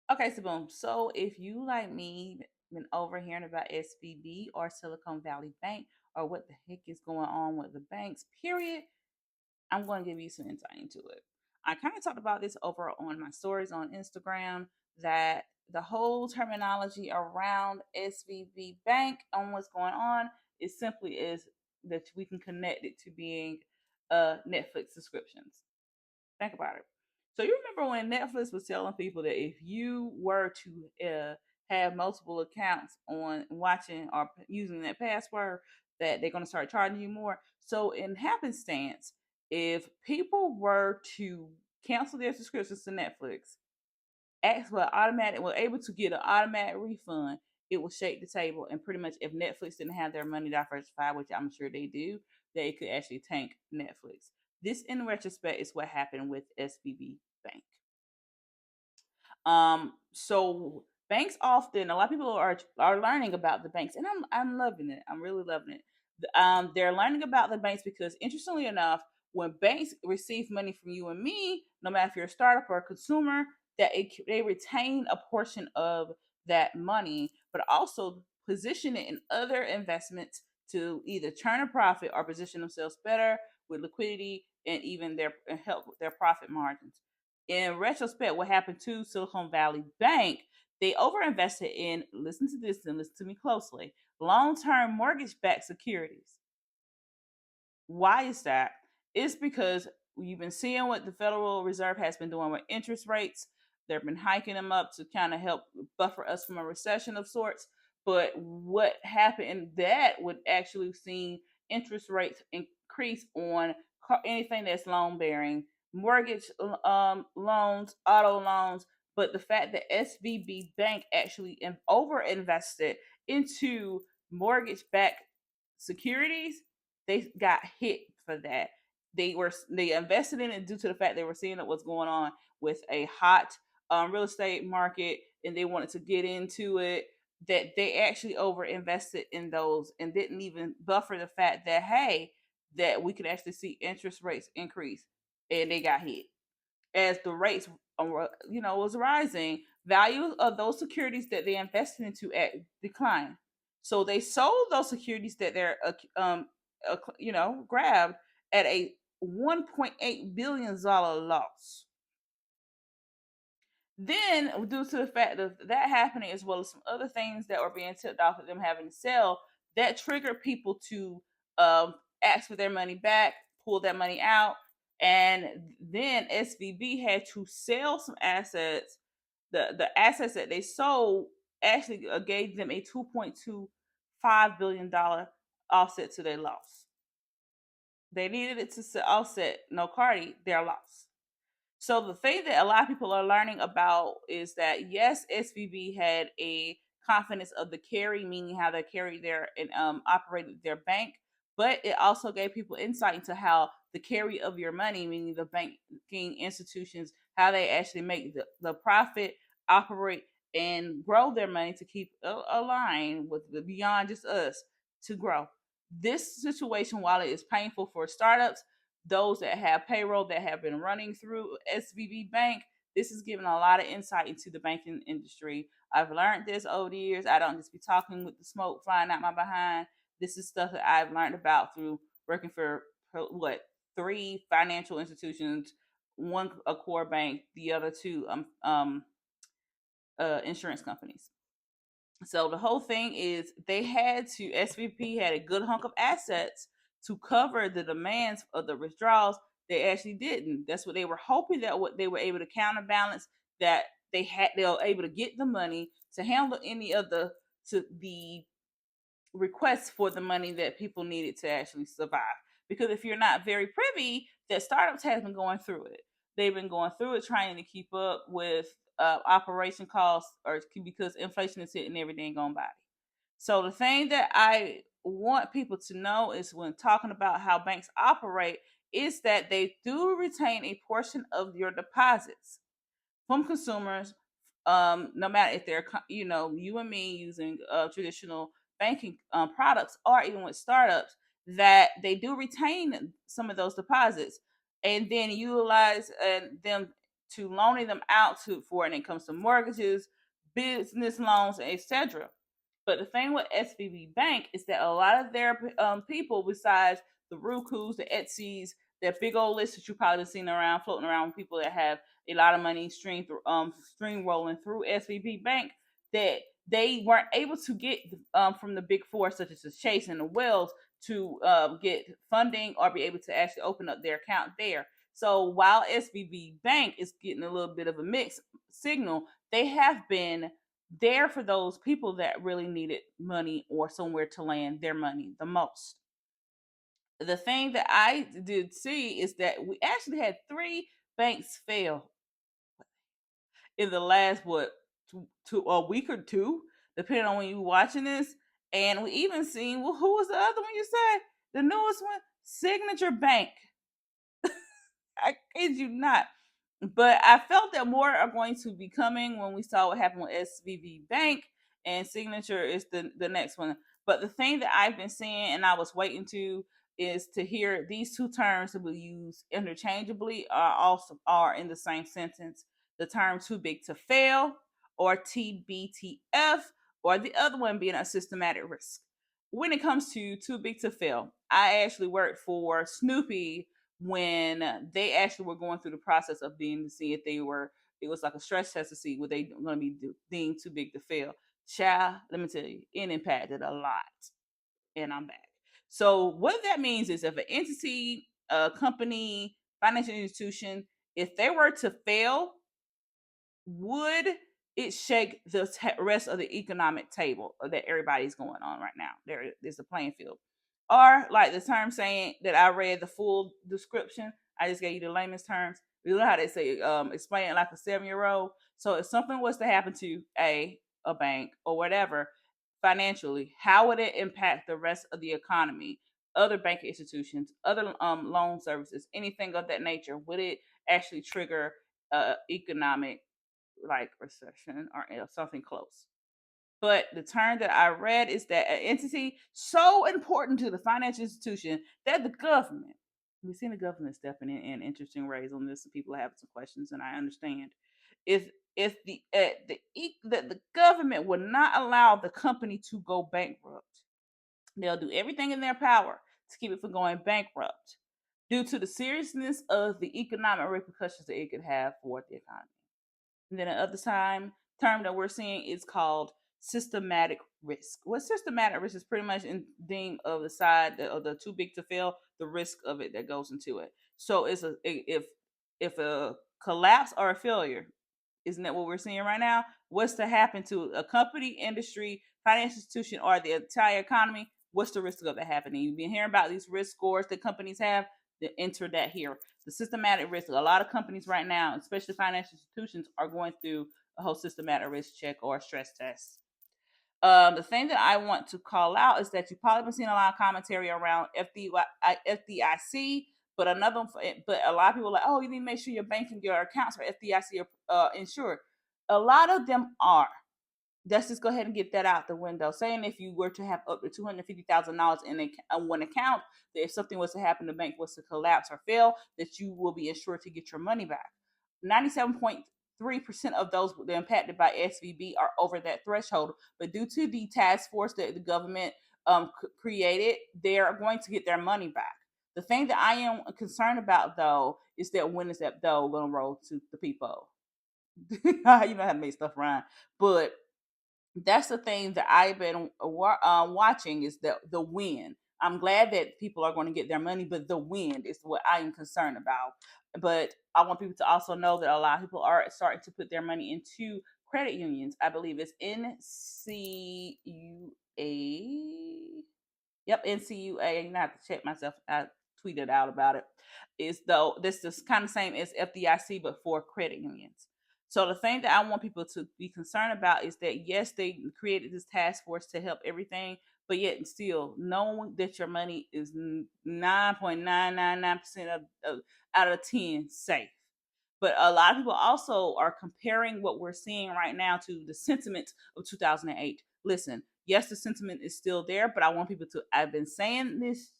Okay, so boom. So if you like me been overhearing about SVB or Silicon Valley Bank or what the heck is going on with the banks, period, I'm going to give you some insight into it. I kind of talked about this over on my stories on Instagram that the whole terminology around SVB Bank and what's going on is simply is that we can connect it to being Netflix subscriptions. Think about it. So you remember when Netflix was telling people that if you were to have multiple accounts on watching or using that password, that they're going to start charging you more. So in happenstance, if people were to cancel their subscriptions to Netflix, ask for automatic, were able to get an automatic refund, it will shake the table. And pretty much, if Netflix didn't have their money diversified, which I'm sure they do, they could actually tank Netflix. This, in retrospect, is what happened with SVB Bank. So banks often, a lot of people are learning about the banks, and I'm loving it. I'm really loving it. They're learning about the banks because, interestingly enough, when banks receive money from you and me, no matter if you're a startup or a consumer, they retain a portion of that money, but also position it in other investments to either turn a profit or position themselves better with liquidity and even their help with their profit margins. In retrospect, what happened to Silicon Valley Bank, they overinvested in, listen to this and listen to me closely, long-term mortgage-backed securities. Why is that? It's because you've been seeing what the Federal Reserve has been doing with interest rates. They've been hiking them up to kind of help buffer us from a recession of sorts. But what happened in that would actually see interest rates increase on anything that's loan bearing, mortgage loans, auto loans. But the fact that SVB Bank actually over invested into mortgage backed securities, they got hit for that. They invested in it due to the fact they were seeing what was going on with a hot real estate market, and they wanted to get into it. That they actually over invested in those and didn't even buffer the fact that, hey, that we could actually see interest rates increase, and they got hit as the rates was rising. Value of those securities that they invested into at decline, so they sold those securities that they're grabbed at a $1.8 billion loss. Then, due to the fact of that happening, as well as some other things that were being tipped off of them having to sell, that triggered people to ask for their money back, pull that money out, and then SVB had to sell some assets. The assets that they sold actually gave them a $2.25 billion offset to their loss. They needed it to offset no Cardi their loss. So the thing that a lot of people are learning about is that yes, SVB had a confidence of the carry, meaning how they carried their and operated their bank, but it also gave people insight into how the carry of your money, meaning the banking institutions, how they actually make the profit, operate, and grow their money to keep aligned with the beyond just us to grow. This situation, while it is painful for startups, those that have payroll that have been running through SVB Bank, this is giving a lot of insight into the banking industry. I've learned this over the years. I don't just be talking with the smoke flying out my behind. This is stuff that I've learned about through working for what, three financial institutions, one a core bank, the other two insurance companies. So the whole thing is they had to, SVP had a good hunk of assets to cover the demands of the withdrawals. They actually didn't. That's what they were hoping, that what they were able to counterbalance, that they were able to get the money to handle any of the requests for the money that people needed to actually survive. Because if you're not very privy, that startups have been going through it. They've been going through it trying to keep up with operation costs, or because inflation is hitting every dang on body. So the thing that I want people to know is when talking about how banks operate is that they do retain a portion of your deposits from consumers, no matter if they're, you and me using traditional banking products, or even with startups, that they do retain some of those deposits and then utilize them to loaning them out to for, and it comes to mortgages, business loans, etc. But the thing with SVB Bank is that a lot of their people, besides the Rukus, the Etsy's, that big old list that you probably seen around, floating around, with people that have a lot of money stream rolling through SVB Bank, that they weren't able to get from the big four, such as the Chase and the Wells, to get funding or be able to actually open up their account there. So while SVB Bank is getting a little bit of a mixed signal, they have been there for those people that really needed money or somewhere to land their money the most. The thing that I did see is that we actually had three banks fail in the last a week or two, depending on when you're watching this. And we even seen, well, who was the other one you said? The newest one, Signature Bank. I kid you not. But I felt that more are going to be coming when we saw what happened with SVB Bank, and Signature is the next one. But the thing that I've been seeing and I was waiting to is to hear these two terms that we use interchangeably are in the same sentence. The term too big to fail, or TBTF, or the other one being a systematic risk. When it comes to too big to fail, I actually worked for Snoopy when they actually were going through the process of being to see if they were, it was like a stress test to see were they going to be deemed too big to fail. Child, let me tell you, it impacted a lot. And I'm back. So what that means is if an entity, a company, financial institution, if they were to fail, would it shake the rest of the economic table that everybody's going on right now? There is a playing field. Or like the term saying that I read the full description, I just gave you the layman's terms. You know how they say explain it like a 7-year-old. So if something was to happen to a bank or whatever financially, how would it impact the rest of the economy, other bank institutions, other loan services, anything of that nature? Would it actually trigger economic like recession or something close? But the term that I read is that an entity so important to the financial institution that the government, we've seen the government stepping in interesting ways on this, and people have some questions, and I understand. If the government would not allow the company to go bankrupt, they'll do everything in their power to keep it from going bankrupt due to the seriousness of the economic repercussions that it could have for the economy. And then another term that we're seeing is called systematic risk. What systematic risk is pretty much in theme of the side of the too big to fail, the risk of it that goes into it. So it's a if a collapse or a failure, isn't that what we're seeing right now? What's to happen to a company, industry, financial institution, or the entire economy? What's the risk of that happening? You've been hearing about these risk scores that companies have. To enter that here, the systematic risk. A lot of companies right now, especially financial institutions, are going through a whole systematic risk check or stress test. The thing that I want to call out is that you've probably been seeing a lot of commentary around FDIC, but but a lot of people are like, oh, you need to make sure your banking, your accounts are FDIC insured. A lot of them are. Let's just go ahead and get that out the window. Saying if you were to have up to $250,000 in one account, that if something was to happen, the bank was to collapse or fail, that you will be insured to get your money back. 97.3% of those that are impacted by SVB are over that threshold, but due to the task force that the government created, they are going to get their money back. The thing that I am concerned about, though, is that when is that dough going to roll to the people? You know how to make stuff rhyme, but that's the thing that I've been watching is the wind. I'm glad that people are going to get their money, but the wind is what I am concerned about. But I want people to also know that a lot of people are starting to put their money into credit unions. I believe it's NCUA. Yep, NCUA. You have to check myself. I tweeted out about it. Is though this is kind of same as FDIC, but for credit unions. So the thing that I want people to be concerned about is that yes, they created this task force to help everything, but yet and still knowing that your money is 9.999% out of 10 safe. But a lot of people also are comparing what we're seeing right now to the sentiment of 2008. Listen, yes, the sentiment is still there, but I want people to, I've been saying this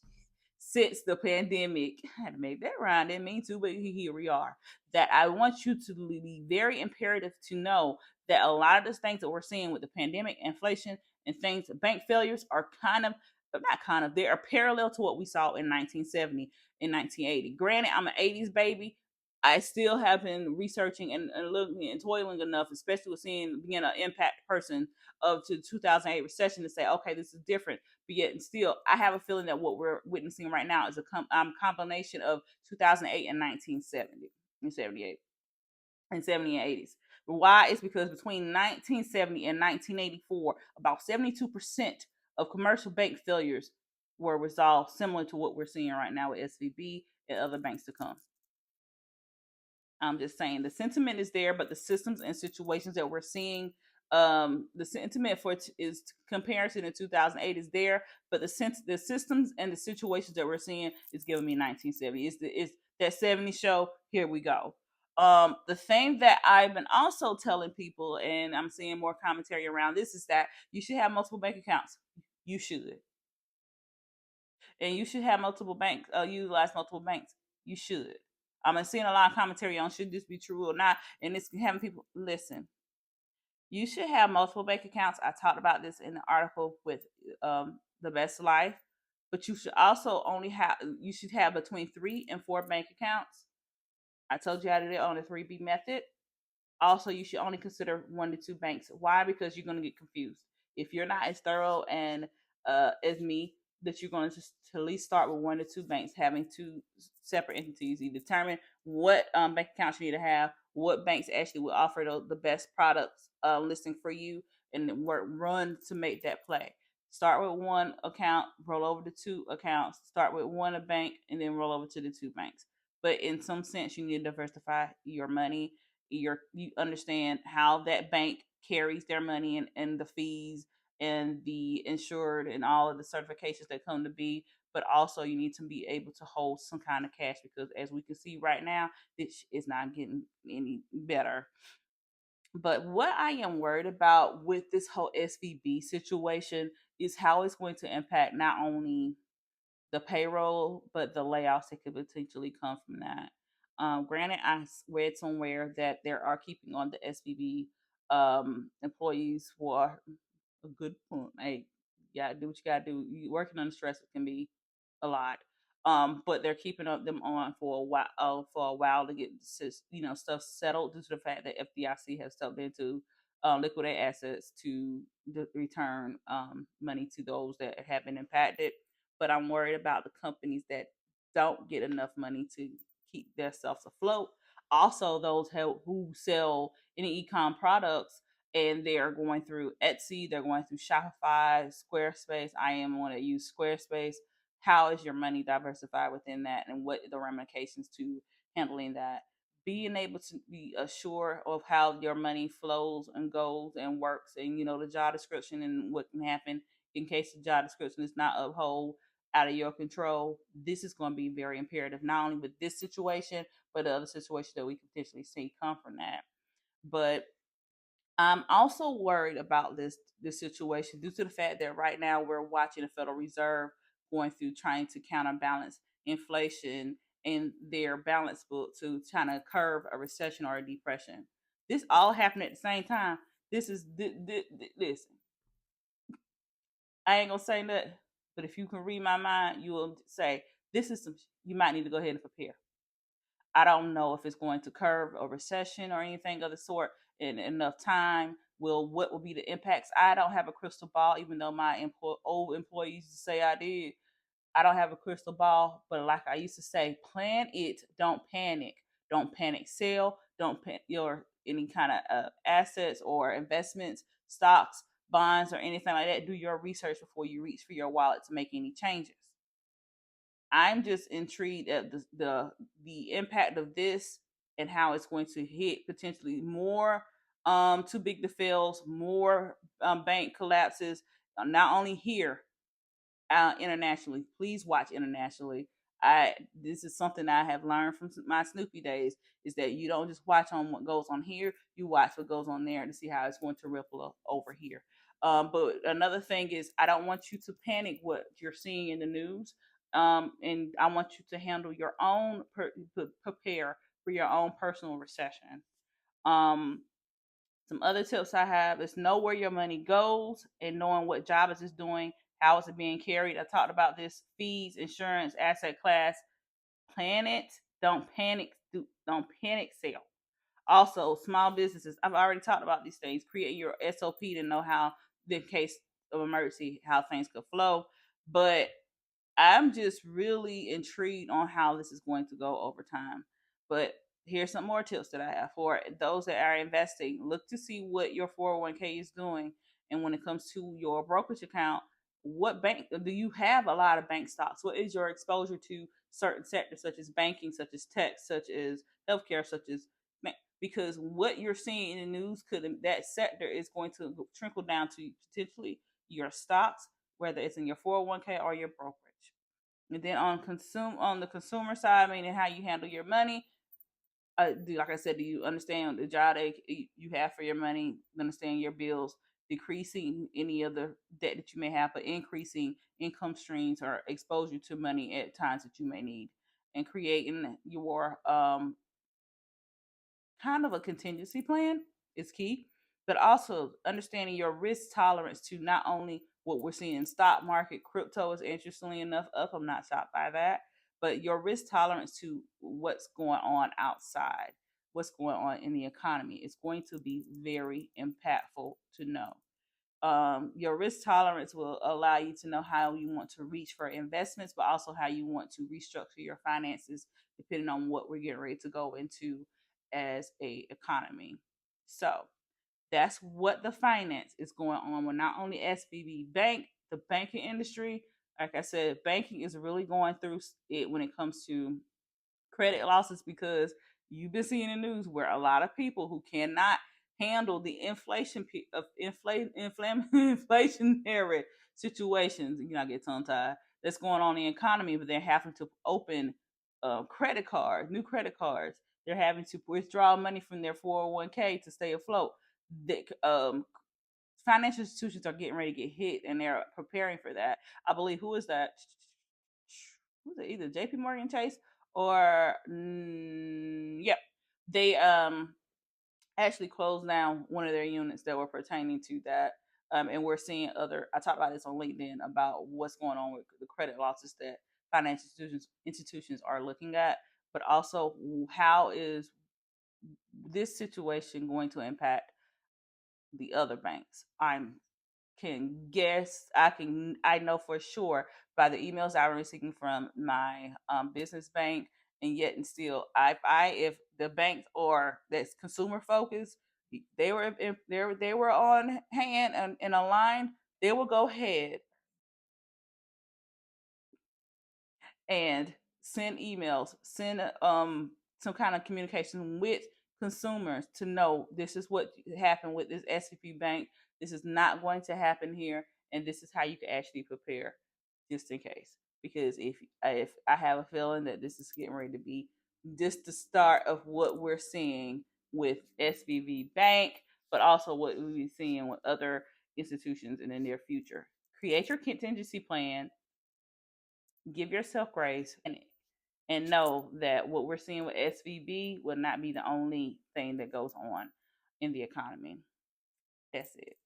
since the pandemic. I had to make that rhyme, didn't mean to, but here we are. That I want you to be very imperative to know that a lot of the things that we're seeing with the pandemic, inflation, and things, bank failures are kind of, but not kind of, they are parallel to what we saw in 1970 and 1980. Granted, I'm an 80s baby. I still have been researching and looking and toiling enough, especially with seeing being an impact person of the 2008 recession, to say, okay, this is different. But yet, still, I have a feeling that what we're witnessing right now is a combination of 2008 and 1970 and 78 and 70 and 80s. Why? It's because between 1970 and 1984, about 72% of commercial bank failures were resolved, similar to what we're seeing right now with SVB and other banks to come. I'm just saying the sentiment is there, but the systems and situations that we're seeing, the sentiment for is comparison in 2008 is there, but the systems and the situations that we're seeing is giving me 1970. It's that 70 show. Here we go. The thing that I've been also telling people, and I'm seeing more commentary around this, is that you should have multiple bank accounts. You should, and you should have multiple banks. Utilize multiple banks. You should. I'm seeing a lot of commentary on should this be true or not, and it's having people listen. You should have multiple bank accounts. I talked about this in the article with the Best Life, but you should also only have. You should have between 3 and 4 bank accounts. I told you how to do it on the 3B method. Also, you should only consider 1 to 2 banks. Why? Because you're going to get confused. If you're not as thorough and as me, that you're going to just to at least start with 1 to 2 banks, having 2 separate entities. You determine what bank accounts you need to have, what banks actually will offer the best products listing for you, and run to make that play. Start with 1 account, roll over to 2 accounts. Start with 1 a bank, and then roll over to the 2 banks. But in some sense, you need to diversify your money. You understand how that bank carries their money and the fees and the insured and all of the certifications that come to be, but also you need to be able to hold some kind of cash, because as we can see right now, this is not getting any better. But what I am worried about with this whole SVB situation is how it's going to impact not only the payroll, but the layoffs that could potentially come from that. Granted, I read somewhere that they are keeping on the SVB employees for a good point. Hey, you gotta do what you gotta do. You working under stress, it can be a lot. But they're keeping up them on for a while to get stuff settled, due to the fact that FDIC has stepped in to liquidate assets to return money to those that have been impacted. But I'm worried about the companies that don't get enough money to keep themselves afloat. Also, those who sell any e-com products, and they are going through Etsy, they're going through Shopify, Squarespace. I am one that use Squarespace. How is your money diversified within that, and what are the ramifications to handling that? Being able to be assured of how your money flows and goes and works, and the job description and what can happen in case the job description is not uphold out of your control. This is going to be very imperative, not only with this situation, but the other situations that we could potentially see come from that. But I'm also worried about this situation due to the fact that right now we're watching the Federal Reserve going through trying to counterbalance inflation in their balance book to trying to curb a recession or a depression. This all happened at the same time. This is listen. I ain't gonna say nothing, but if you can read my mind, you will say this is some. You might need to go ahead and prepare. I don't know if it's going to curb a recession or anything of the sort in enough time. What will be the impacts? I don't have a crystal ball, even though my old employees used to say I did. I don't have a crystal ball, but like I used to say, plan it, don't panic. Don't panic sell, don't panic your any kind of assets or investments, stocks, bonds, or anything like that. Do your research before you reach for your wallet to make any changes. I'm just intrigued at the impact of this and how it's going to hit potentially more too big to fails, more bank collapses, not only here, internationally. Please watch internationally. This is something I have learned from my Snoopy days, is that you don't just watch on what goes on here, you watch what goes on there to see how it's going to ripple over here. But another thing is, I don't want you to panic what you're seeing in the news. And I want you to handle your own, prepare for your own personal recession. Um, some other tips I have is know where your money goes and knowing what job is it doing, how is it being carried. I talked about this: fees, insurance, asset class. Plan it. Don't panic. Don't panic sell. Also, small businesses. I've already talked about these things. Create your SOP to know how, in case of emergency, how things could flow. But I'm just really intrigued on how this is going to go over time. But here's some more tips that I have for those that are investing. Look to see what your 401k is doing. And when it comes to your brokerage account, what bank do you have? A lot of bank stocks. What is your exposure to certain sectors, such as banking, such as tech, such as healthcare, such as, because what you're seeing in the news, could that sector is going to trickle down to potentially your stocks, whether it's in your 401k or your brokerage. And then on the consumer side, meaning how you handle your money, like I said, do you understand the job that you have for your money? Understand your bills, decreasing any of the debt that you may have, but increasing income streams or exposure to money at times that you may need, and creating your kind of a contingency plan is key, but also understanding your risk tolerance to not only what we're seeing in stock market. Crypto is interestingly enough up. I'm not shocked by that, but your risk tolerance to what's going on outside, what's going on in the economy is going to be very impactful to know. Your risk tolerance will allow you to know how you want to reach for investments, but also how you want to restructure your finances depending on what we're getting ready to go into as a economy. So that's what the finance is going on with not only SVB Bank, the banking industry. Like I said, banking is really going through it when it comes to credit losses, because you've been seeing the news where a lot of people who cannot handle the inflationary situations, I get tongue tied, that's going on in the economy, but they're having to open new credit cards. They're having to withdraw money from their 401k to stay afloat. Financial institutions are getting ready to get hit, and they're preparing for that. I believe, who is that? Who's it? Either JP Morgan Chase or yep, they actually closed down one of their units that were pertaining to that. And we're seeing other. I talked about this on LinkedIn about what's going on with the credit losses that financial institutions are looking at, but also how is this situation going to impact the other banks. I know for sure by the emails I'm receiving from my business bank, and yet and still, if the banks or that's consumer focused, they were on hand and aligned, they will go ahead and send emails, send some kind of communication with consumers to know this is what happened with this SVP bank. This is not going to happen here, and this is how you can actually prepare just in case. Because if I have a feeling that this is getting ready to be just the start of what we're seeing with SVB Bank, but also what we'll be seeing with other institutions in the near future. Create your contingency plan, give yourself grace, and know that what we're seeing with SVB will not be the only thing that goes on in the economy. That's it.